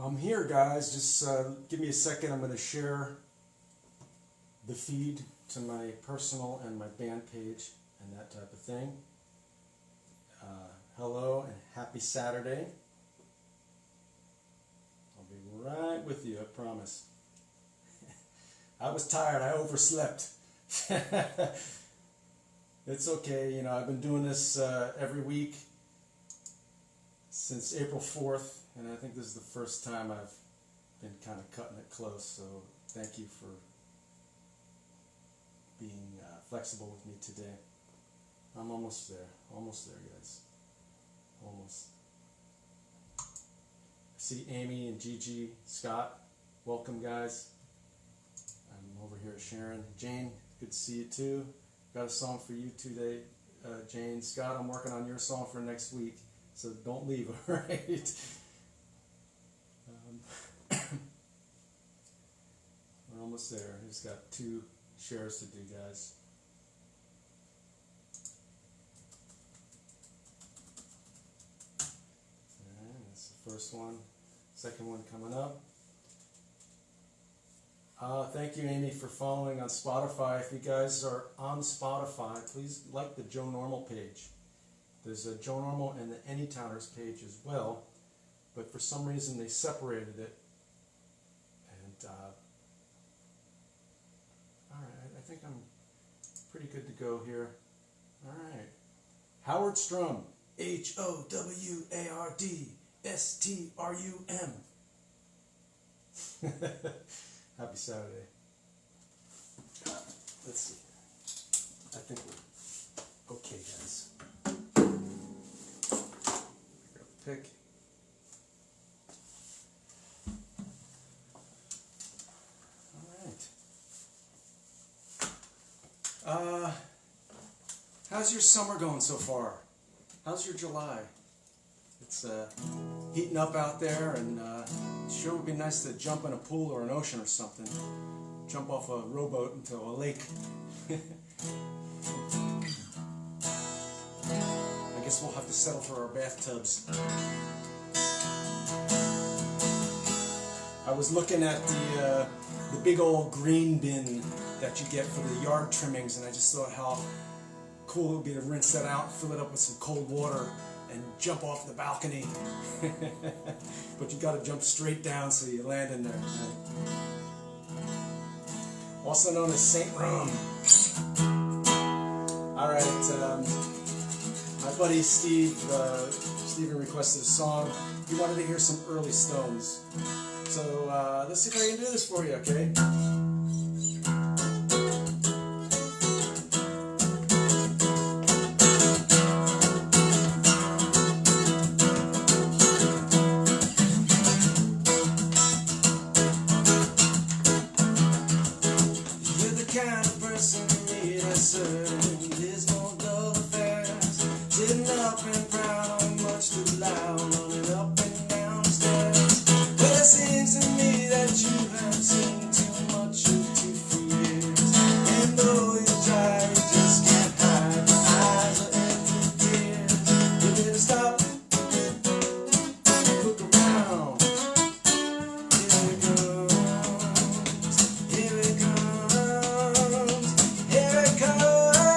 I'm here, guys. Just give me a second. I'm going to share the feed to my personal and my band page and that type of thing. Hello and happy Saturday. I'll be right with you, I promise. I was tired. I overslept. It's okay. You know, I've been doing this every week since April 4th, and I think this is the first time I've been kind of cutting it close, so thank you for being flexible with me today. I'm almost there, guys, almost. I see Amy and Gigi, Scott, welcome guys. I'm over here sharing. Jane, good to see you too. Got a song for you today, Jane. Scott, I'm working on your song for next week. So don't leave, all right? We're almost there. We just got 2 shares to do, guys. All right, that's the first one. Second one coming up. Thank you, Amy, for following on Spotify. If you guys are on Spotify, please like the Joe Normal page. There's a Joe Normal and the Anytowners page as well, but for some reason they separated it. And all right, I think I'm pretty good to go here. All right, Howard Strum, HOWARDSTRUM. Happy Saturday. Let's see. I think we're okay, guys. Pick. All right. How's your summer going so far? How's your July? It's heating up out there, and it sure would be nice to jump in a pool or an ocean or something. Jump off a rowboat into a lake. I guess we'll have to settle for our bathtubs. I was looking at the big old green bin that you get for the yard trimmings, and I just thought how cool it would be to rinse that out, fill it up with some cold water, and jump off the balcony. But you got to jump straight down so you land in there. Also known as St. Rome. All right. My buddy Steven requested a song. He wanted to hear some early Stones. So let's see if I can do this for you, okay? You're the kind of person who need a certain dismal love affairs, sitting up and proud on much too loud, running up and down the stairs. Well, it seems to me that you have seen too much of too few years, and though you try, you just can't hide. Your eyes are empty tears. You better stop, look around. Here it comes, here it comes, here it comes.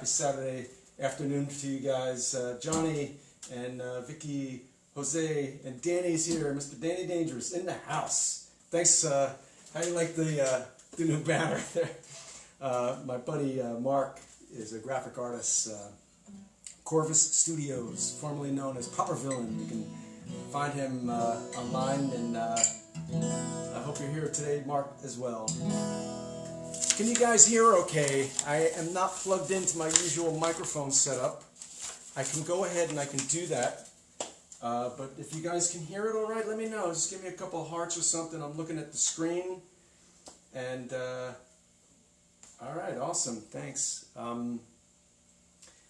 Saturday afternoon to you guys. Johnny and Vicky, Jose, and Danny's here. Mr. Danny Dangerous in the house. Thanks. How do you like the new banner there? My buddy Mark is a graphic artist. Corvus Studios, formerly known as Proper Villain. You can find him online, and I hope you're here today, Mark, as well. Can you guys hear okay? I am not plugged into my usual microphone setup. I can go ahead and I can do that, but if you guys can hear it all right, let me know. Just give me a couple of hearts or something. I'm looking at the screen, and all right, awesome, thanks.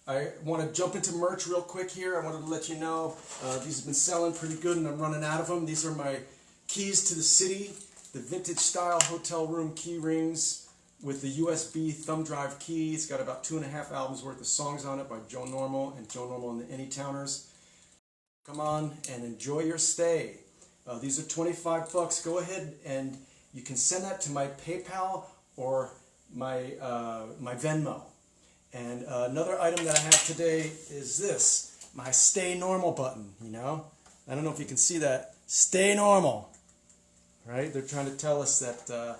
I want to jump into merch real quick here. I wanted to let you know these have been selling pretty good, and I'm running out of them. These are my keys to the city, the vintage style hotel room key rings with the USB thumb drive key. It's got about 2.5 albums worth of songs on it by Joe Normal and Joe Normal and the Anytowners. Come on and enjoy your stay. These are $25. Go ahead and you can send that to my PayPal or my Venmo. And another item that I have today is this, my Stay Normal button, you know? I don't know if you can see that. Stay normal, right? They're trying to tell us that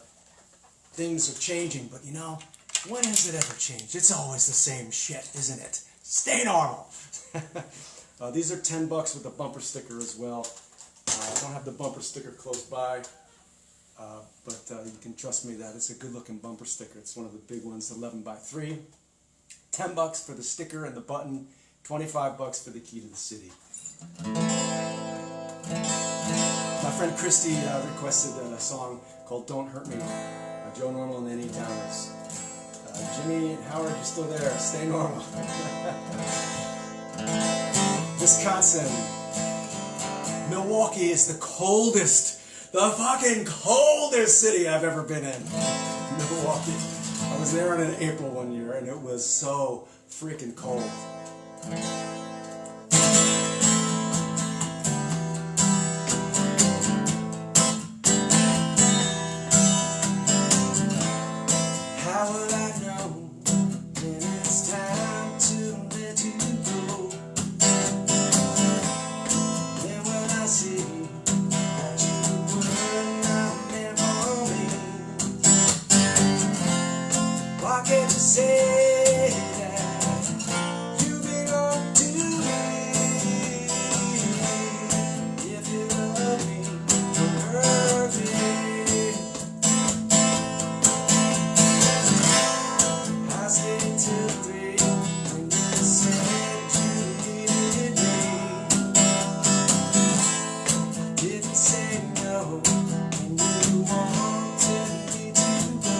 things are changing, but you know, when has it ever changed? It's always the same shit, isn't it? Stay normal. These are $10 with a bumper sticker as well. I don't have the bumper sticker close by, but you can trust me that it's a good looking bumper sticker. It's one of the big ones, 11x3. $10 for the sticker and the button, $25 for the key to the city. My friend Christy requested a song called Don't Hurt Me by Joe Normal and the Anytowners. Jimmy and Howard, you're still there. Stay normal. Wisconsin. Milwaukee is the coldest, the fucking coldest city I've ever been in. Milwaukee. I was there in April one year, and it was so freaking cold. How will I know when it's time to let you go? Then when I see that you were not meant for me, why can't you say that you belong to me? If you love me, don't hurt me. I stayed till 3 when you said you needed me. Didn't say no when you wanted me to go.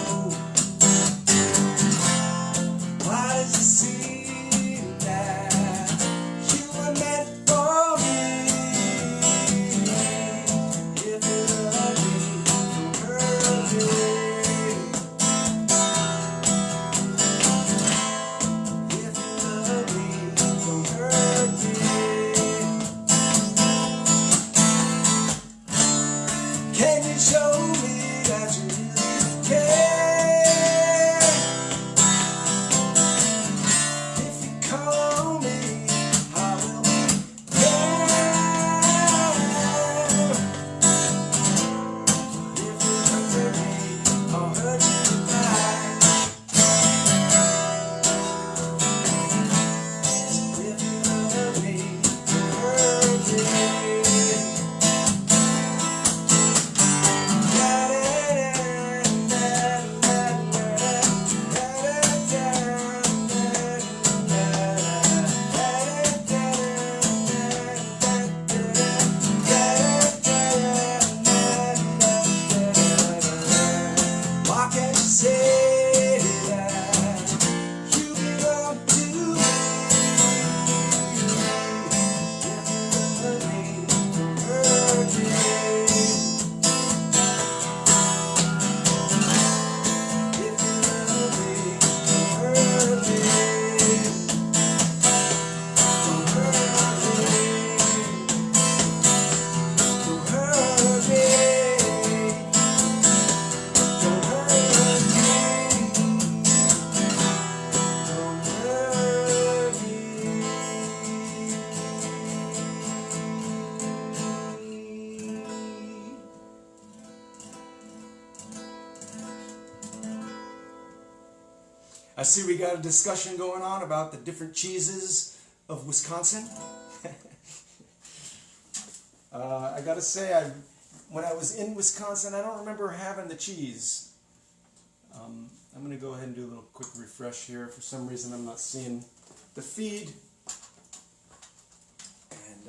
I see we got a discussion going on about the different cheeses of Wisconsin. I gotta say, when I was in Wisconsin, I don't remember having the cheese. I'm gonna go ahead and do a little quick refresh here. For some reason, I'm not seeing the feed. And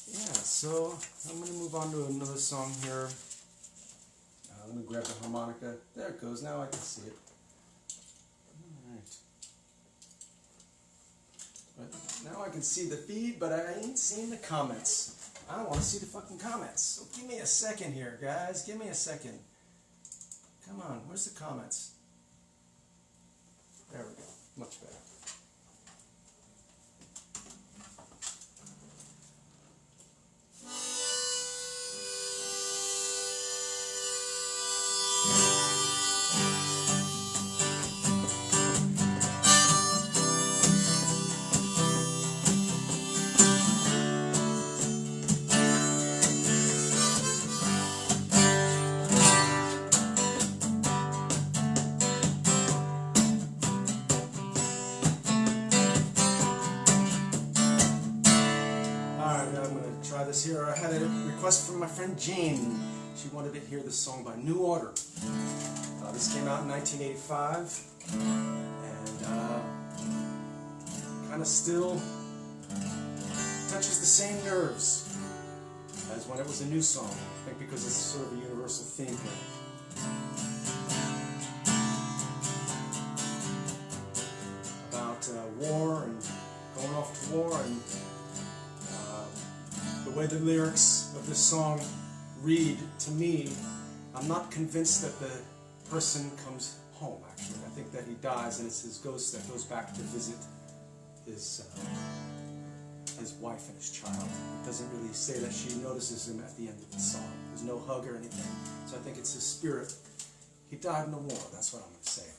yeah, so I'm gonna move on to another song here. Let me grab the harmonica. There it goes. Now I can see it. Alright. But now I can see the feed, but I ain't seeing the comments. I want to see the fucking comments. So give me a second here, guys. Give me a second. Come on. Where's the comments? There we go. Much better. Here, I had a request from my friend Jane. She wanted to hear this song by New Order. This came out in 1985, and kind of still touches the same nerves as when it was a new song. I think because it's sort of a universal theme here. About war and going off to war, and the way the lyrics of this song read to me, I'm not convinced that the person comes home, actually. I think that he dies and it's his ghost that goes back to visit his wife and his child. It doesn't really say that she notices him at the end of the song. There's no hug or anything. So I think it's his spirit. He died in the war, that's what I'm going to say.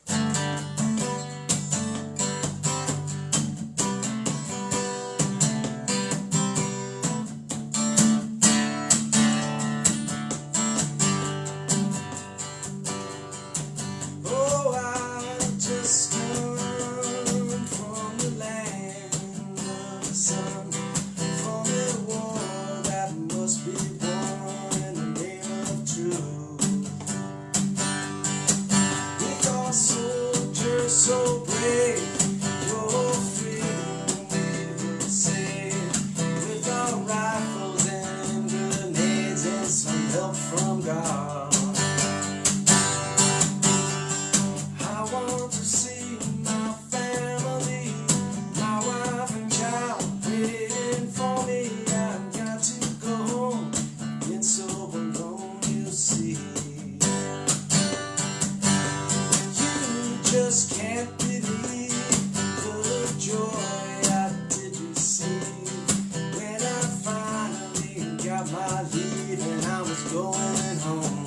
So brave, you're free, we will save with our rifles and grenades and some help from God. I want to see my family, my wife and child waiting for me. I've got to go home, I've been so alone, you see. Just can't believe the joy I did receive when I finally got my leave and I was going home.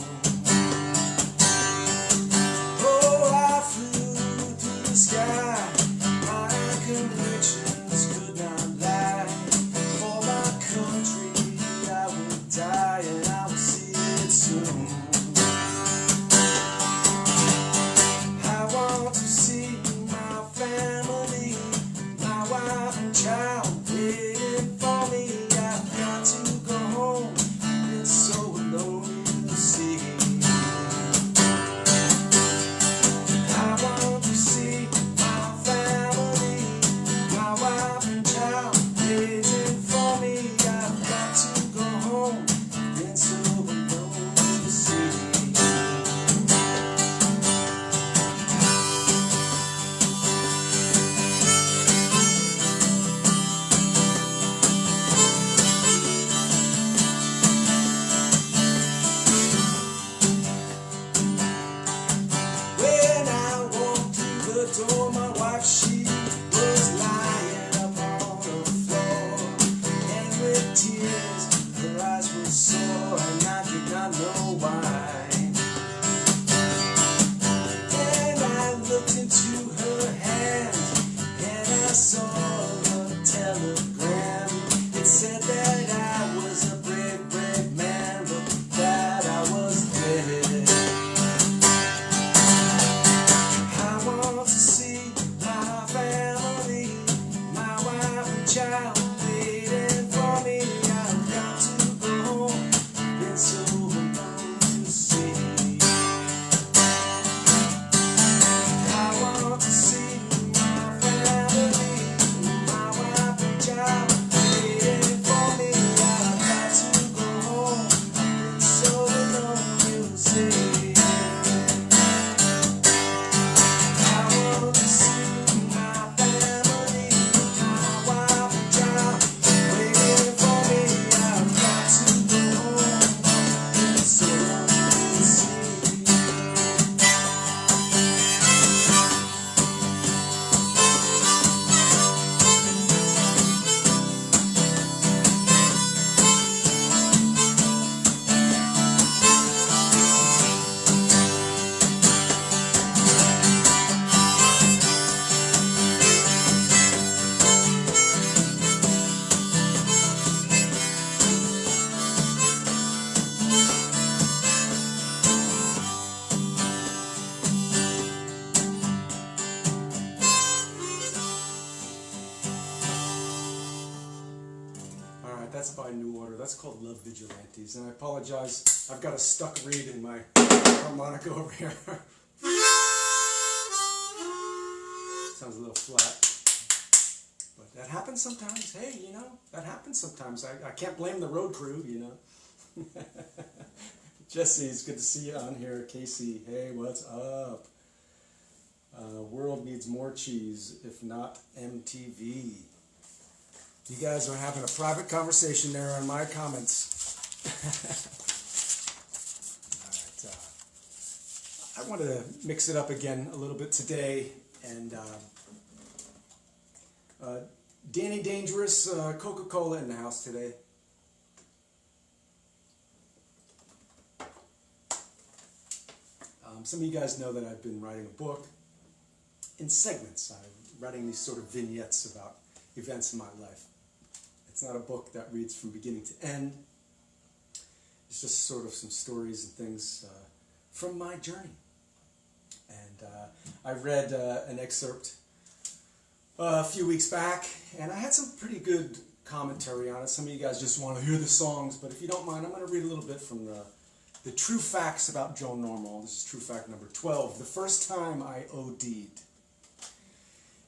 love vigilantes, and I apologize. I've got a stuck reed in my harmonica over here. Sounds a little flat. But that happens sometimes. Hey, you know, that happens sometimes. I can't blame the road crew, you know. Jesse, it's good to see you on here. Casey, hey, what's up? World needs more cheese, if not MTV. You guys are having a private conversation there on my comments. All right, I want to mix it up again a little bit today, and Danny Dangerous, Coca-Cola in the house today. Some of you guys know that I've been writing a book in segments. I'm writing these sort of vignettes about events in my life. It's not a book that reads from beginning to end. It's just sort of some stories and things from my journey. And I read an excerpt a few weeks back, and I had some pretty good commentary on it. Some of you guys just want to hear the songs, but if you don't mind, I'm going to read a little bit from the true facts about Joe Normal. This is true fact number 12. The first time I OD'd.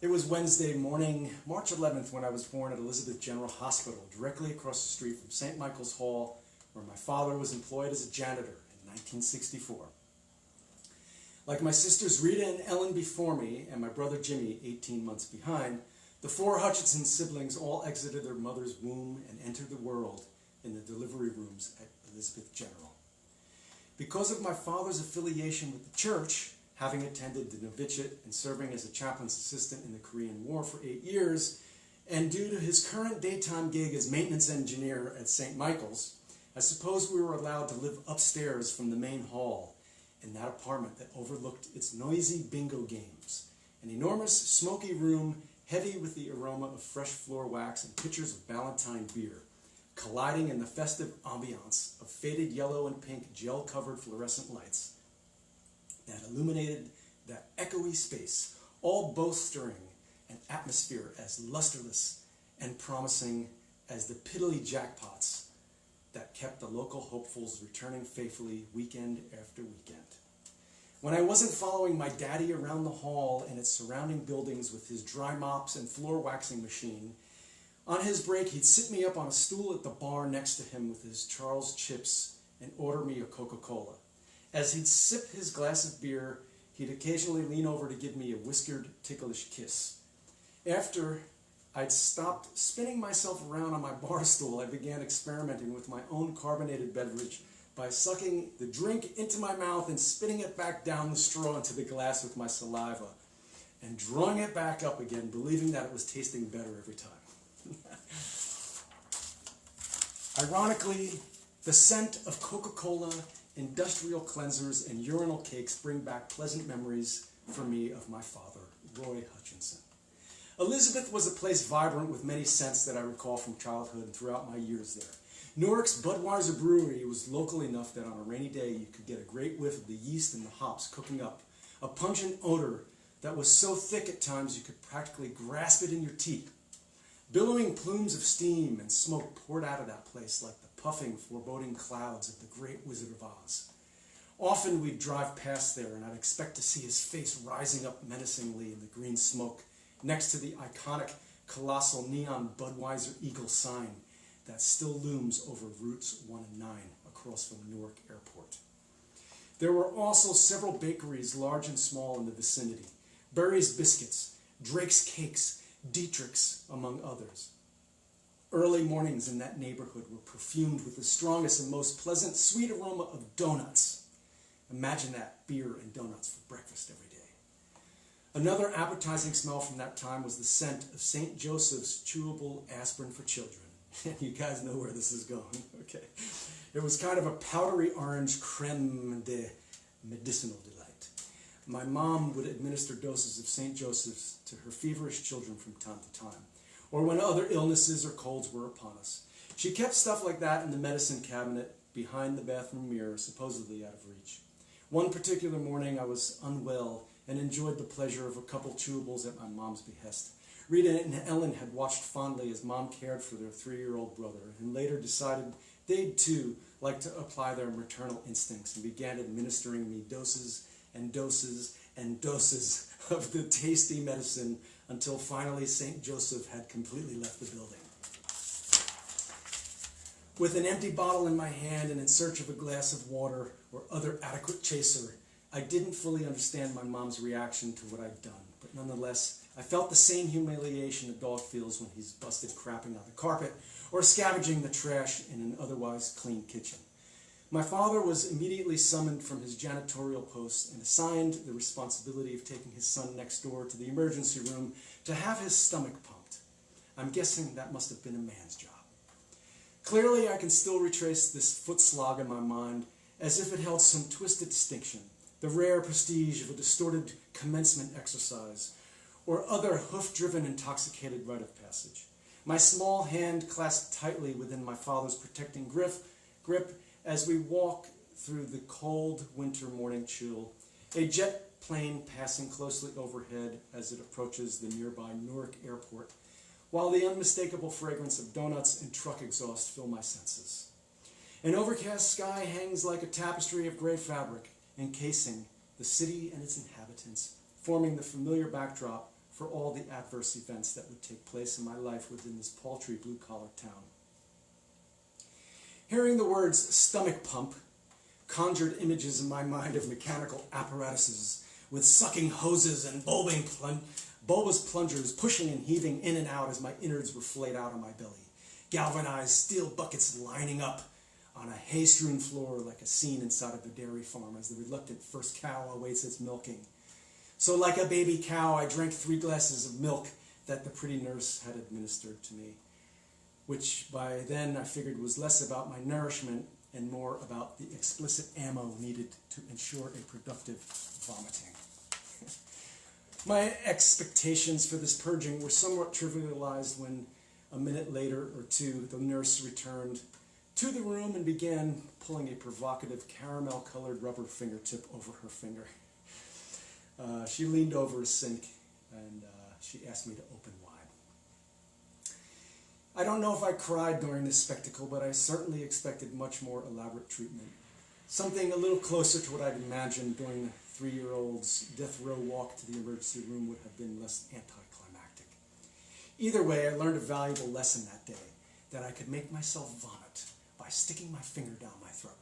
It was Wednesday morning, March 11th, when I was born at Elizabeth General Hospital, directly across the street from St. Michael's Hall, where my father was employed as a janitor in 1964. Like my sisters Rita and Ellen before me, and my brother Jimmy 18 months behind, the four Hutchinson siblings all exited their mother's womb and entered the world in the delivery rooms at Elizabeth General. Because of my father's affiliation with the church, having attended the novitiate and serving as a chaplain's assistant in the Korean War for 8 years, and due to his current daytime gig as maintenance engineer at St. Michael's, I suppose we were allowed to live upstairs from the main hall in that apartment that overlooked its noisy bingo games, an enormous smoky room heavy with the aroma of fresh floor wax and pitchers of Ballantine beer, colliding in the festive ambiance of faded yellow and pink gel-covered fluorescent lights that illuminated that echoey space, all bolstering an atmosphere as lusterless and promising as the piddly jackpots that kept the local hopefuls returning faithfully weekend after weekend. When I wasn't following my daddy around the hall and its surrounding buildings with his dry mops and floor waxing machine, on his break he'd sit me up on a stool at the bar next to him with his Charles chips and order me a Coca-Cola. As he'd sip his glass of beer, he'd occasionally lean over to give me a whiskered, ticklish kiss. After I'd stopped spinning myself around on my bar stool, I began experimenting with my own carbonated beverage by sucking the drink into my mouth and spitting it back down the straw into the glass with my saliva, and drawing it back up again, believing that it was tasting better every time. Ironically, the scent of Coca-Cola, industrial cleansers, and urinal cakes bring back pleasant memories for me of my father, Roy Hutchinson. Elizabeth was a place vibrant with many scents that I recall from childhood and throughout my years there. Newark's Budweiser Brewery was local enough that on a rainy day you could get a great whiff of the yeast and the hops cooking up, a pungent odor that was so thick at times you could practically grasp it in your teeth. Billowing plumes of steam and smoke poured out of that place like the puffing, foreboding clouds of the great Wizard of Oz. Often we'd drive past there and I'd expect to see his face rising up menacingly in the green smoke next to the iconic, colossal neon Budweiser Eagle sign that still looms over routes 1 and 9 across from Newark Airport. There were also several bakeries, large and small, in the vicinity. Berry's Biscuits, Drake's Cakes, Dietrich's, among others. Early mornings in that neighborhood were perfumed with the strongest and most pleasant sweet aroma of donuts. Imagine that, beer and donuts for breakfast every day. Another appetizing smell from that time was the scent of St. Joseph's chewable aspirin for children. You guys know where this is going, okay? It was kind of a powdery orange creme de medicinal delight. My mom would administer doses of St. Joseph's to her feverish children from time to time, or when other illnesses or colds were upon us. She kept stuff like that in the medicine cabinet behind the bathroom mirror, supposedly out of reach. One particular morning I was unwell and enjoyed the pleasure of a couple chewables at my mom's behest. Rita and Ellen had watched fondly as Mom cared for their 3-year-old brother and later decided They'd too like to apply their maternal instincts and began administering me doses and doses and doses of the tasty medicine until finally St. Joseph had completely left the building. With an empty bottle in my hand and in search of a glass of water or other adequate chaser, I didn't fully understand my mom's reaction to what I'd done, but nonetheless, I felt the same humiliation a dog feels when he's busted crapping on the carpet or scavenging the trash in an otherwise clean kitchen. My father was immediately summoned from his janitorial post and assigned the responsibility of taking his son next door to the emergency room to have his stomach pumped. I'm guessing that must have been a man's job. Clearly, I can still retrace this foot slog in my mind as if it held some twisted distinction, the rare prestige of a distorted commencement exercise, or other hoof-driven intoxicated rite of passage. My small hand clasped tightly within my father's protecting grip as we walk through the cold winter morning chill, a jet plane passing closely overhead as it approaches the nearby Newark airport, while the unmistakable fragrance of donuts and truck exhaust fill my senses. An overcast sky hangs like a tapestry of gray fabric, encasing the city and its inhabitants, forming the familiar backdrop for all the adverse events that would take place in my life within this paltry blue-collar town. Hearing the words stomach pump conjured images in my mind of mechanical apparatuses with sucking hoses and bulbous plungers pushing and heaving in and out as my innards were flayed out on my belly. Galvanized steel buckets lining up on a hay-strewn floor like a scene inside of a dairy farm as the reluctant first cow awaits its milking. So like a baby cow, I drank 3 glasses of milk that the pretty nurse had administered to me, which by then I figured was less about my nourishment and more about the explicit ammo needed to ensure a productive vomiting. My expectations for this purging were somewhat trivialized when, a minute later or two, the nurse returned to the room and began pulling a provocative caramel-colored rubber fingertip over her finger. She leaned over a sink and she asked me to open wide. I don't know if I cried during this spectacle, but I certainly expected much more elaborate treatment. Something a little closer to what I'd imagined during the 3-year-old's death row walk to the emergency room would have been less anticlimactic. Either way, I learned a valuable lesson that day, that I could make myself vomit by sticking my finger down my throat.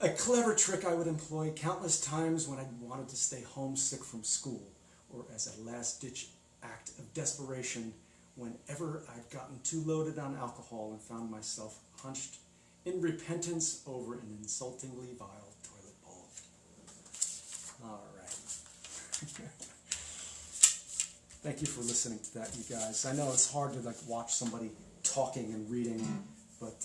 A clever trick I would employ countless times when I wanted to stay homesick from school, or as a last-ditch act of desperation whenever I'd gotten too loaded on alcohol and found myself hunched in repentance over an insultingly vile toilet bowl. All right. Thank you for listening to that, you guys. I know it's hard to watch somebody talking and reading, but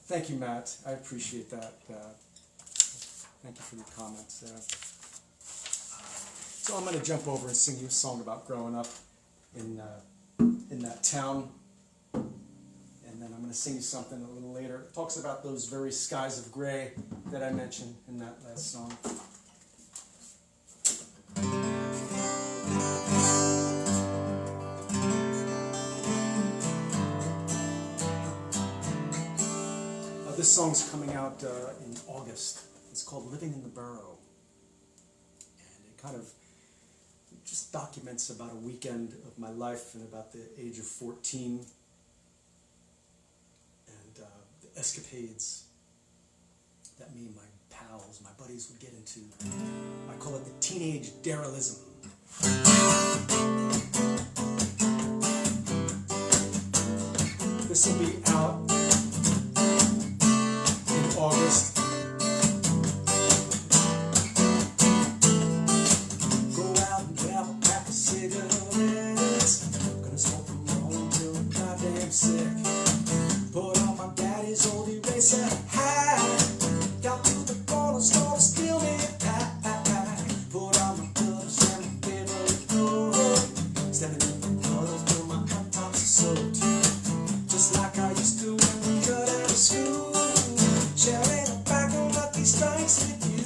thank you, Matt. I appreciate that. Thank you for your comments. So I'm going to jump over and sing you a song about growing up in that town, and then I'm going to sing you something a little later. It talks about those very skies of gray that I mentioned in that last song. This song's coming out in August. It's called Living in the Borough. And it kind of just documents about a weekend of my life and about the age of 14 and the escapades that me and my pals, my buddies would get into. I call it the teenage derelism. This will be out August. Go out and grab a pack of cigarettes. Gonna smoke from home till I'm goddamn sick. Put on my daddy's old eraser hat. Got to the corner store to steal me a pack. Put on my gloves and my favorite coat. Standing in the puddles till my hot tops are soaked. Just like I used to when we got out of school. Sharing a pack of lucky strikes with you.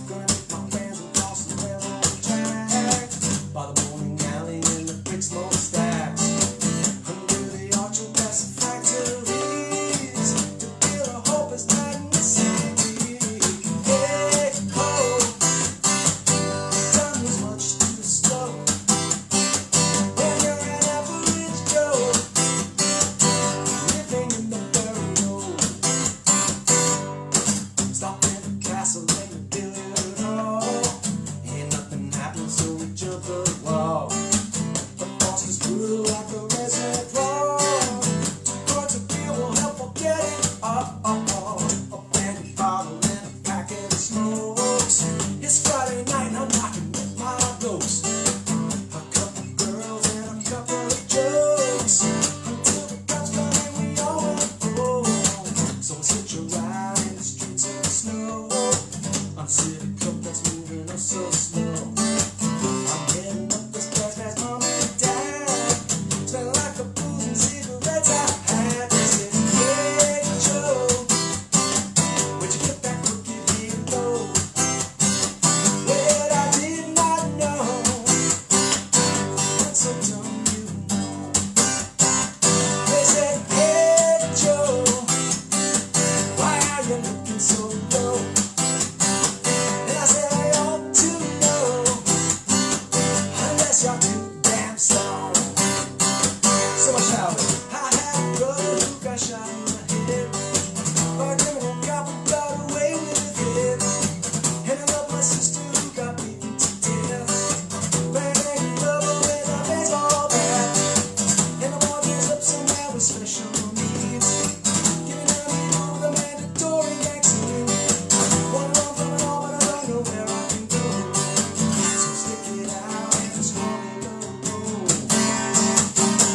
Gonna meet my friends across the railroad track by the morning alley in the brick smoke stacks. Under the arch of you're looking so low. And I said I ought to know, unless you're too damn slow. So I shouted, I had a brother who got shot in the head by a criminal cop who got away with it. And I love my sister who got beaten to death, bang rubber with a baseball bat. And the boy grows up somewhere with special needs, giving out the mandatory vaccine. Wanna run from it all, but I don't know where I can go. So stick it out and just call me low.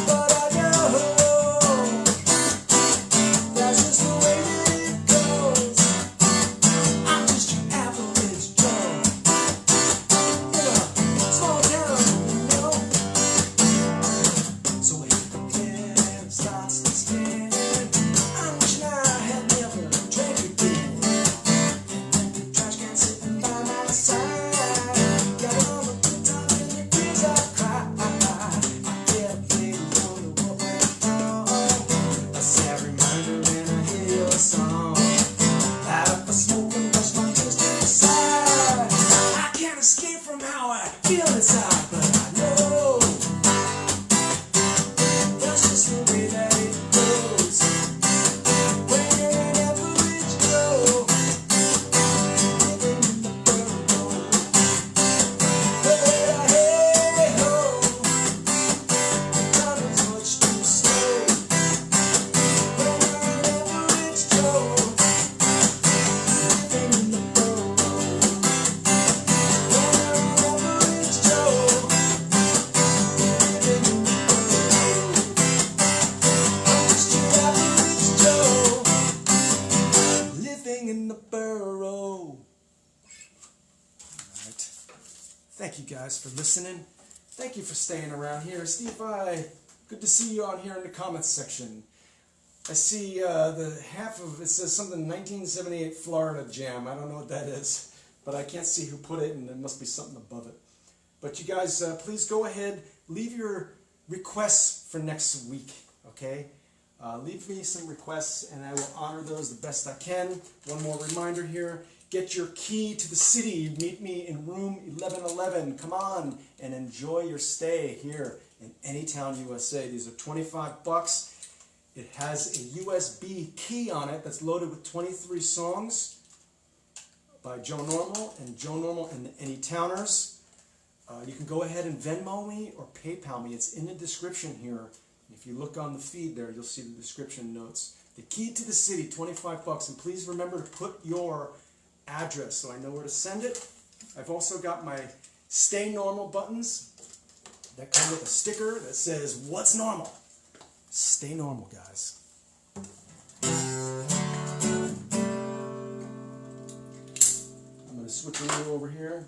But I know that's just the way that it goes. I'm just your average Joe in a small town, you know. So when the band starts to spin, I'm wishing I had never drank again. And then the trash can sitting by my side, got all the good times and the tears I cry. I get a plate and wonder what went wrong. A sad reminder when I hear your song. Light up a smoke and brush my tears to the side. I can't escape from how I feel inside, but I know that's just the way that it goes. When you're an average Joe, living in the borough. Hey ho, time is much too slow. When you're an average Joe, living in the borough. When you're an average Joe, living in the borough. I'm just your average Joe, living in the borough. Alright. Thank you guys for listening. Thank you for staying around here. Steve Vai, good to see you on here in the comments section. I see the half of it says something 1978 Florida Jam. I don't know what that is, but I can't see who put it, and there must be something above it. But you guys, please go ahead, leave your requests for next week, okay? Leave me some requests, and I will honor those the best I can. One more reminder here, get your key to the city. Meet me in room 1111. Come on and enjoy your stay here in Anytown, USA. These are $25. It has a USB key on it that's loaded with 23 songs by Joe Normal and the Anytowners. You can go ahead and Venmo me or PayPal me. It's in the description here. If you look on the feed there, you'll see the description notes. The key to the city, $25. And please remember to put your address so I know where to send it. I've also got my Stay Normal buttons that come with a sticker that says, "What's normal?" Stay normal, guys. I'm going to switch a little over here.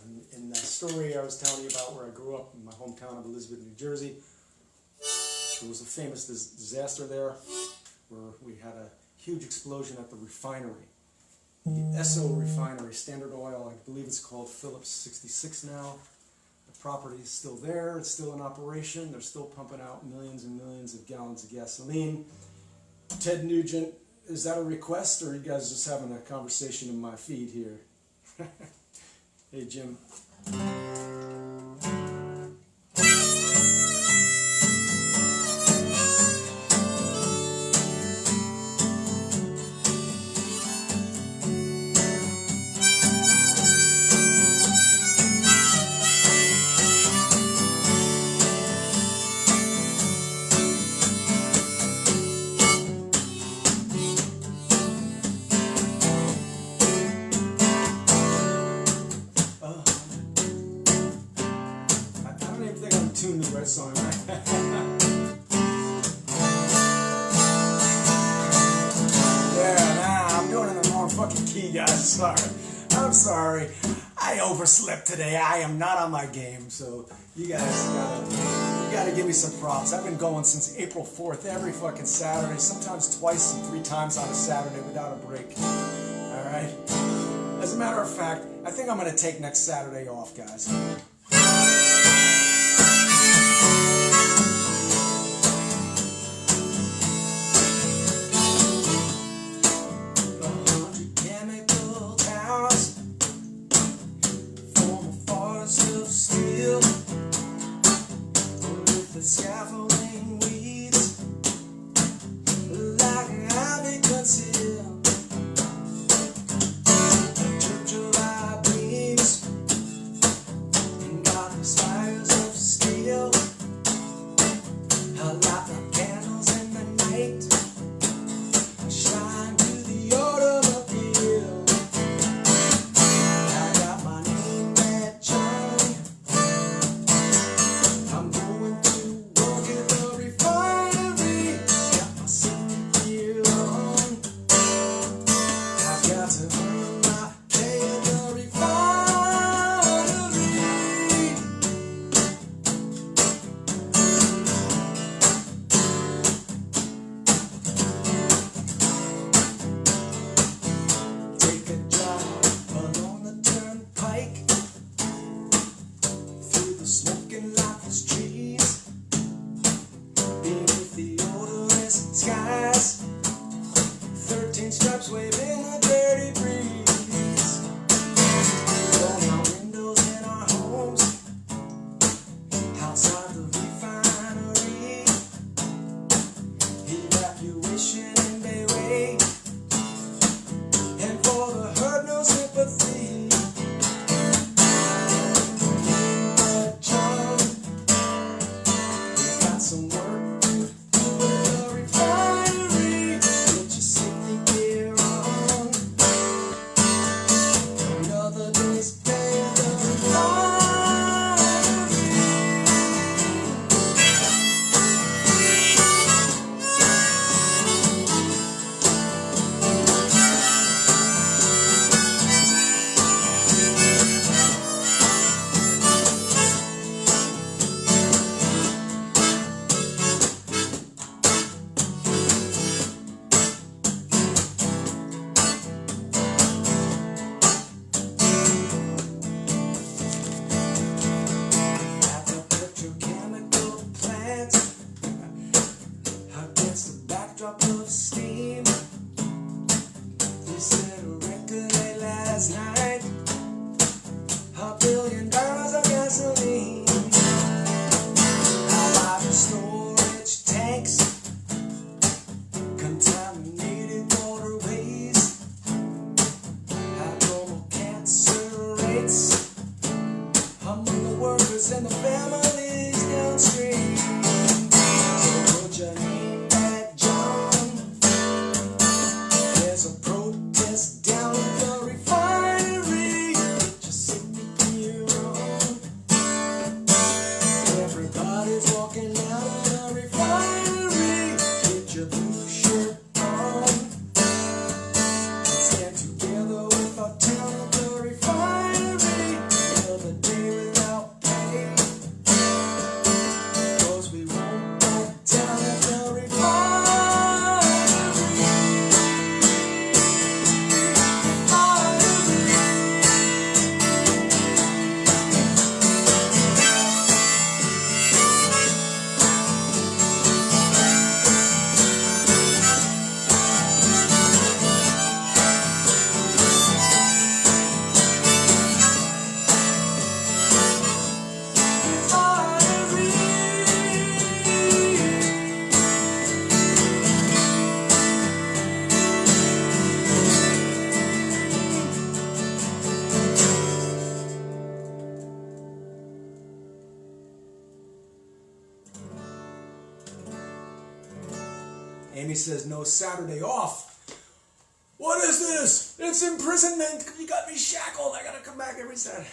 And in that story I was telling you about where I grew up in my hometown of Elizabeth, New Jersey, there was a famous disaster there where we had a huge explosion at the refinery. The Esso refinery, Standard Oil, I believe it's called Phillips 66 now. The property is still there, it's still in operation, they're still pumping out millions and millions of gallons of gasoline. Ted Nugent, is that a request, or are you guys just having a conversation in my feed here? Hey Jim. Tuned the right song, right? Yeah, I'm doing it in the wrong fucking key, guys. I'm sorry. I overslept today. I am not on my game, so you guys gotta give me some props. I've been going since April 4th, every fucking Saturday, sometimes twice and 3 times on a Saturday without a break. All right. As a matter of fact, I think I'm gonna take next Saturday off, guys. name. They said a record late last night, $1 billion of gasoline. How about the storage tanks, contaminated waterways, abnormal cancer rates among the workers and the families downstream. So put your name back, John. There's a protest down at the refinery. Just signature on. Everybody's walking out of the refinery. Get your blue shirt on. Let's stand together with our town at the refinery. Another day without pay. 'Cause we won't back down at the refinery. Amy says, no Saturday off. What is this? It's imprisonment. You got me shackled. I gotta come back every Saturday.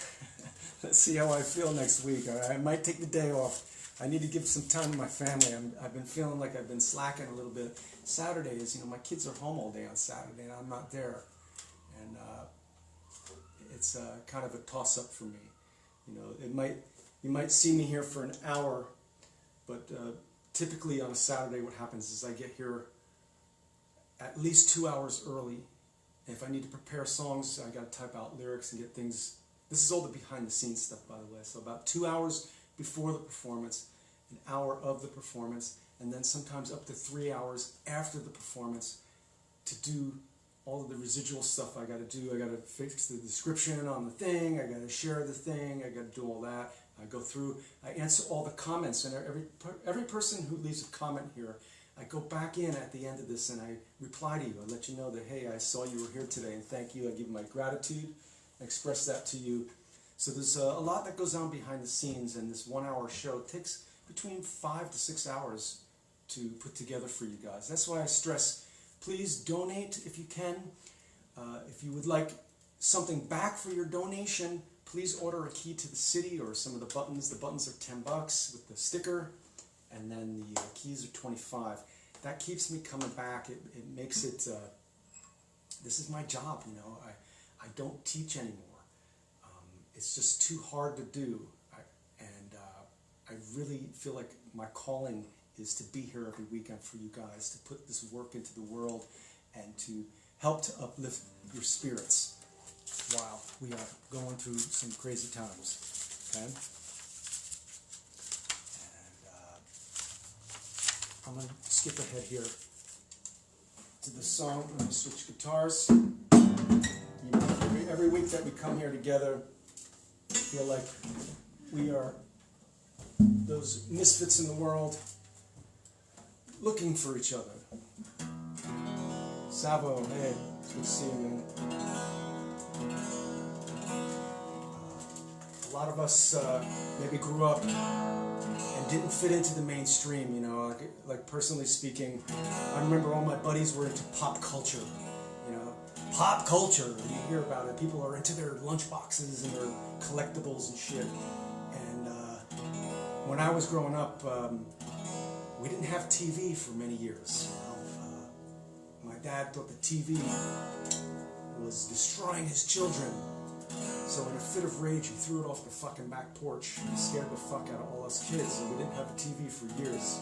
Let's see how I feel next week. I might take the day off. I need to give some time to my family. I've been feeling like I've been slacking a little bit. Saturdays, you know, my kids are home all day on Saturday and I'm not there. And it's kind of a toss-up for me. You know, you might see me here for an hour, but typically on a Saturday what happens is I get here at least 2 hours early. And if I need to prepare songs, I got to type out lyrics and get things. This is all the behind the scenes stuff, by the way. So about 2 hours before the performance, an hour of the performance, and then sometimes up to 3 hours after the performance to do all of the residual stuff I got to do. I got to fix the description on the thing, I got to share the thing, I got to do all that. I go through, I answer all the comments, and every person who leaves a comment here, I go back in at the end of this and I reply to you. I let you know that, hey, I saw you were here today and thank you. I give my gratitude, I express that to you. So there's a lot that goes on behind the scenes, and this 1 hour show takes between 5 to 6 hours to put together for you guys. That's why I stress, please donate if you can. If you would like something back for your donation, please order a key to the city or some of the buttons. The buttons are $10 with the sticker, and then the keys are $25. That keeps me coming back. It makes it, this is my job, you know. I don't teach anymore. It's just too hard to do. I really feel like my calling is to be here every weekend for you guys, to put this work into the world and to help to uplift your spirits while we are going through some crazy times. Okay? And I'm going to skip ahead here to the song. I'm going to switch guitars. You know, every week that we come here together, I feel like we are those misfits in the world looking for each other. Savo, hey, it's good to see you, man. A lot of us maybe grew up and didn't fit into the mainstream, you know. Like personally speaking, I remember all my buddies were into pop culture, you know. Pop culture, you hear about it. People are into their lunchboxes and their collectibles and shit. And when I was growing up, we didn't have TV for many years. You know? My dad thought the TV was destroying his children. So in a fit of rage, he threw it off the fucking back porch and scared the fuck out of all us kids. And we didn't have a TV for years.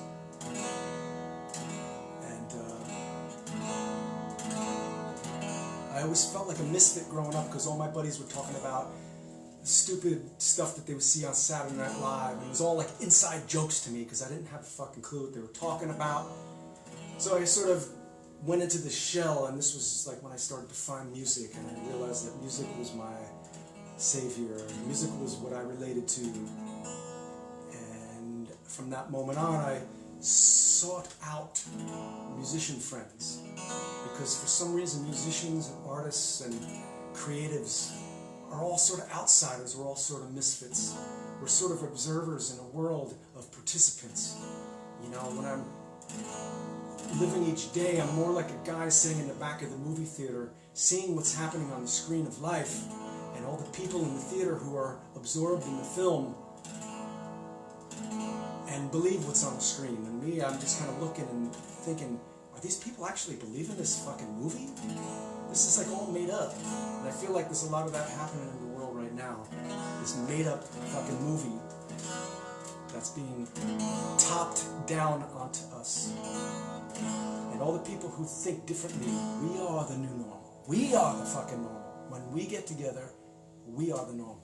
And I always felt like a misfit growing up because all my buddies were talking about stupid stuff that they would see on Saturday Night Live. It was all like inside jokes to me because I didn't have a fucking clue what they were talking about. So I sort of went into the shell, and this was like when I started to find music, and I realized that music was my savior. Music was what I related to. And from that moment on, I sought out musician friends, because for some reason musicians and artists and creatives are all sort of outsiders. We're all sort of misfits. We're sort of observers in a world of participants. You know, when I'm living each day, I'm more like a guy sitting in the back of the movie theater, seeing what's happening on the screen of life, and all the people in the theater who are absorbed in the film and believe what's on the screen. And me, I'm just kind of looking and thinking, are these people actually believing this fucking movie? This is like all made up. And I feel like there's a lot of that happening in the world right now. This made up fucking movie that's being topped down onto us. And all the people who think differently, we are the new normal. We are the fucking normal. When we get together, we are the normal.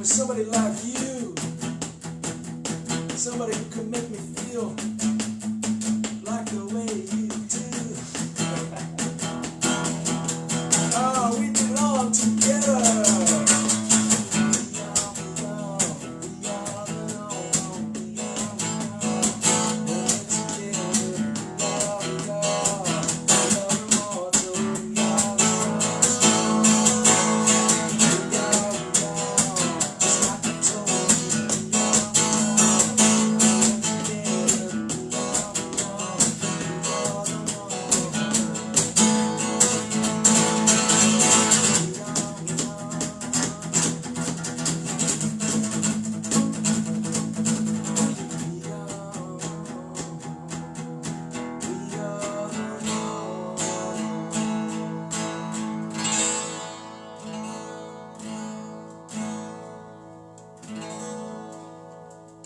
Somebody like you, somebody who can make me feel like the way you do. Oh, we belong together.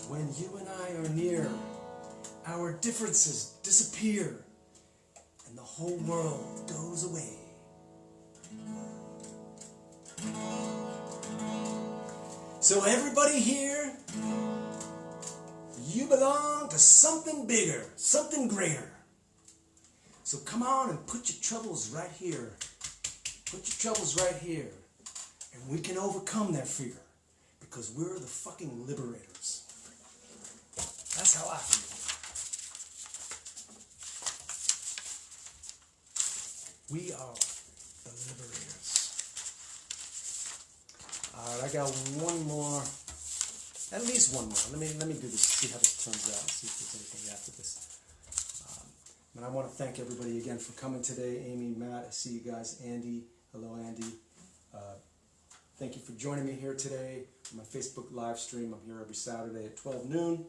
When you and I are near, our differences disappear. whole world goes away. So everybody here, you belong to something bigger, something greater. So come on and put your troubles right here. Put your troubles right here. And we can overcome that fear. Because we're the fucking liberators. That's how I feel. We are the liberators. Alright, I got one more. At least one more. Let me do this, see how this turns out, see if there's anything after this. And I want to thank everybody again for coming today. Amy, Matt, I see you guys. Andy, hello Andy. Thank you for joining me here today on my Facebook live stream. I'm here every Saturday at 12 noon.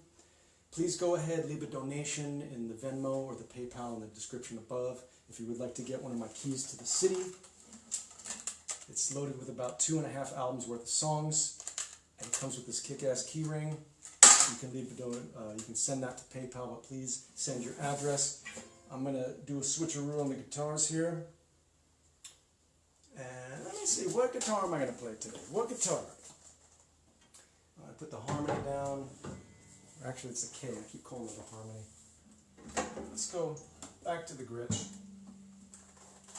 Please go ahead, leave a donation in the Venmo or the PayPal in the description above. If you would like to get one of my keys to the city, it's loaded with about 2.5 albums worth of songs, and it comes with this kick-ass key ring. You can leave the you can send that to PayPal, but please send your address. I'm gonna do a switcheroo on the guitars here, and let me see, what guitar am I gonna play today? What guitar? I put the harmony down. Actually, it's a K. I keep calling it a harmony. Let's go back to the Gretsch.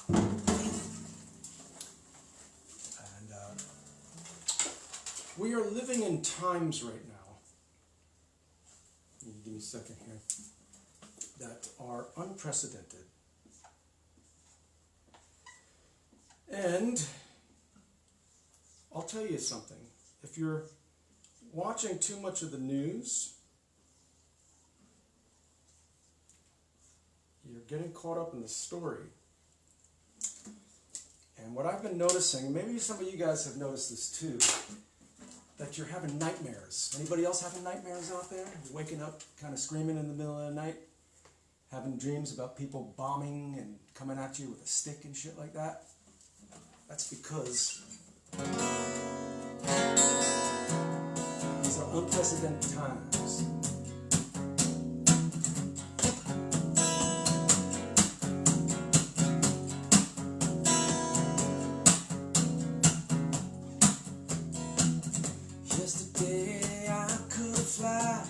And we are living in times right now. Give me a second here. That are unprecedented. And I'll tell you something. If you're watching too much of the news, you're getting caught up in the story. And what I've been noticing, maybe some of you guys have noticed this too, that you're having nightmares. Anybody else having nightmares out there? You're waking up kind of screaming in the middle of the night, having dreams about people bombing and coming at you with a stick and shit like that? That's because these are unprecedented times. Yesterday I could fly, I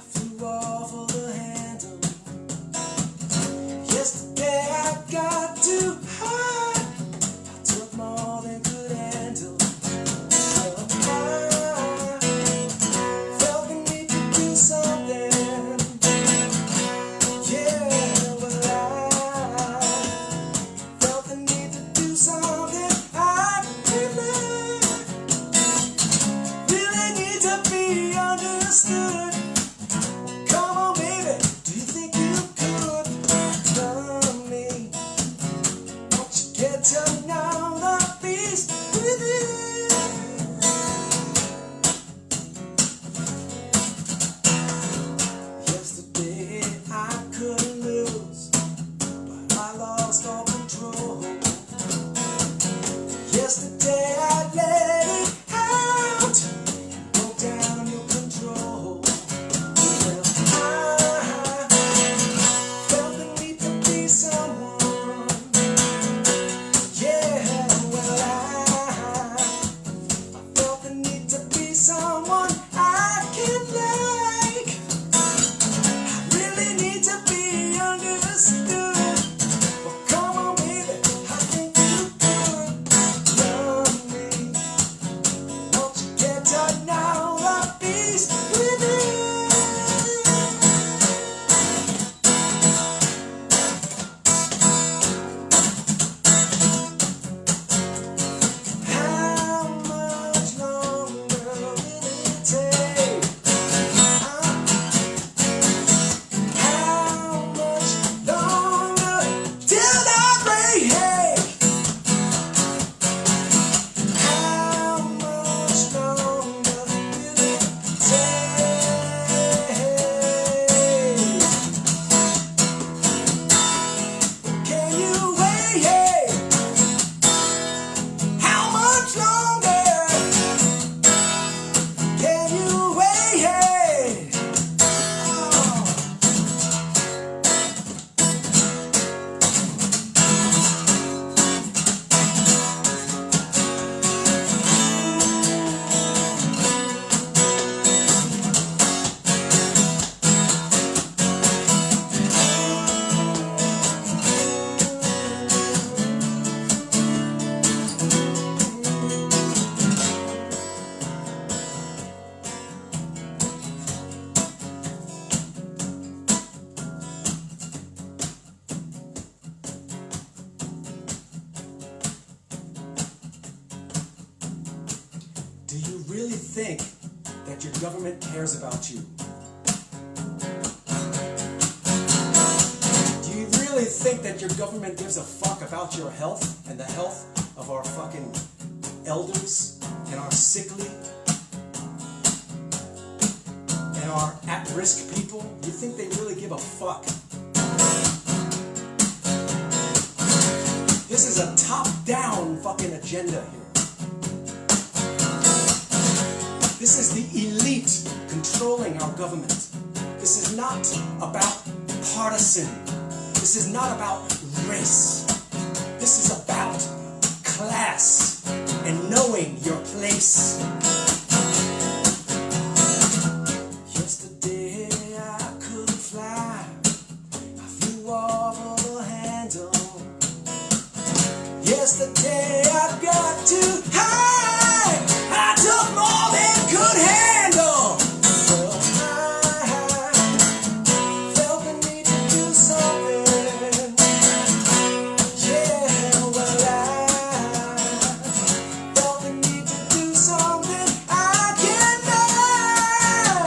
flew off of the handle. Yesterday I got too high, I took more than could handle. I felt the need to really think that your government cares about you? Do you really think that your government gives a fuck about your health and the health of our fucking elders and our sickly and our at-risk people? Do you think they really give a fuck? This is a top-down fucking agenda here. This is the elite controlling our government. This is not about partisan. This is not about race. This is about class and knowing your place. Yesterday I couldn't fly. I flew off of the handle. Yesterday I got too high. I took more than could handle. Well, I felt the need to do something. Yeah, well, I felt the need to do something. I can now.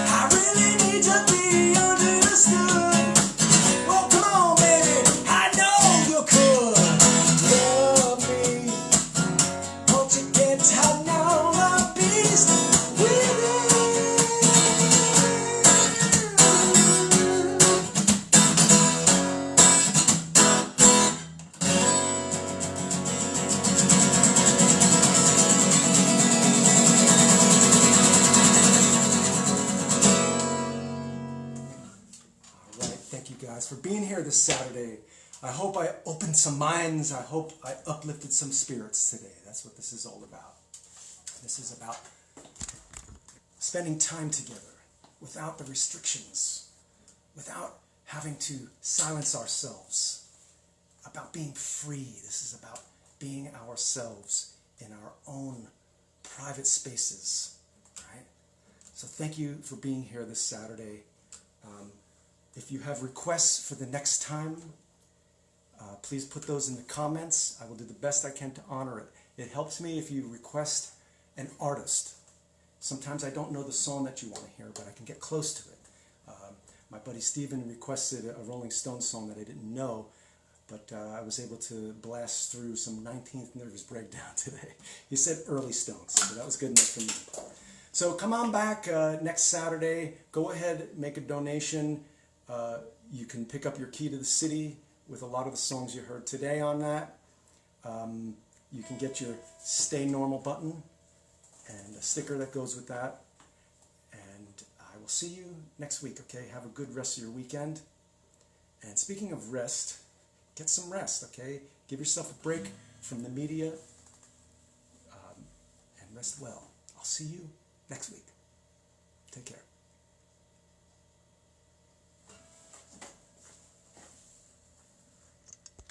I really need to be understood. Well, come on, baby. I know you could love me. Won't you get tight now? The beast within. All right, thank you guys for being here this Saturday. I hope I opened some minds. I hope I uplifted some spirits today. That's what this is all about. This is about spending time together without the restrictions, without having to silence ourselves, about being free. This is about being ourselves in our own private spaces, right? So thank you for being here this Saturday. If you have requests for the next time, please put those in the comments. I will do the best I can to honor it. It helps me if you request an artist. Sometimes I don't know the song that you want to hear, but I can get close to it. My buddy Steven requested a Rolling Stones song that I didn't know, but I was able to blast through some 19th Nervous Breakdown today. He said early Stones, so that was good enough for me. So come on back next Saturday. Go ahead, make a donation. You can pick up your key to the city with a lot of the songs you heard today on that. You can get your Stay Normal button and a sticker that goes with that. And I will see you next week, okay? Have a good rest of your weekend. And speaking of rest, get some rest, okay? Give yourself a break from the media and rest well. I'll see you next week. Take care.